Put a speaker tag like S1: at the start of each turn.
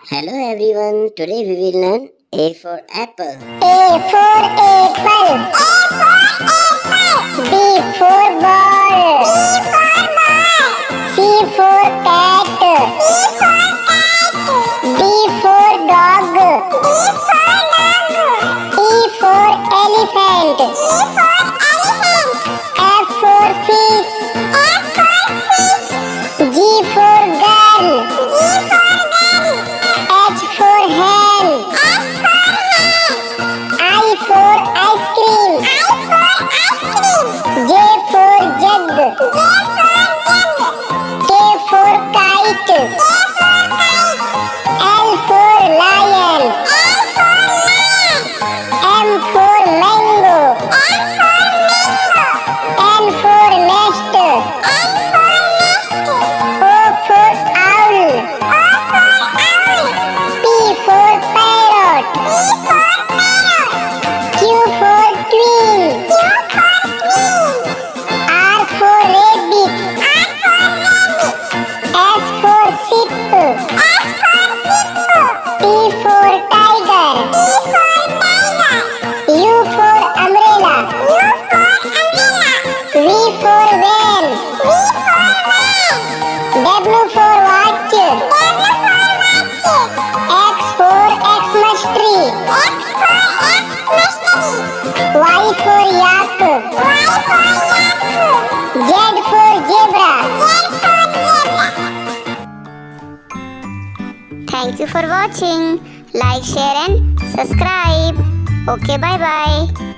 S1: Hello everyone, today we will learn A for apple.
S2: A for apple. B for ball. C for cat. D for dog. E for elephant. F for fish. G for girl. H for hen. I for ice cream. J for jug. K for kite. L for lion. M for mango. N for nest. O for owl. P for parrot. Q for queen. R for rabbit. S for sheep. T for tiger. U for umbrella. V for van. W for watch. X for Xmas tree. Y for yak. Z for zebra. Thank you for watching. Like, share and subscribe. Okay, bye bye.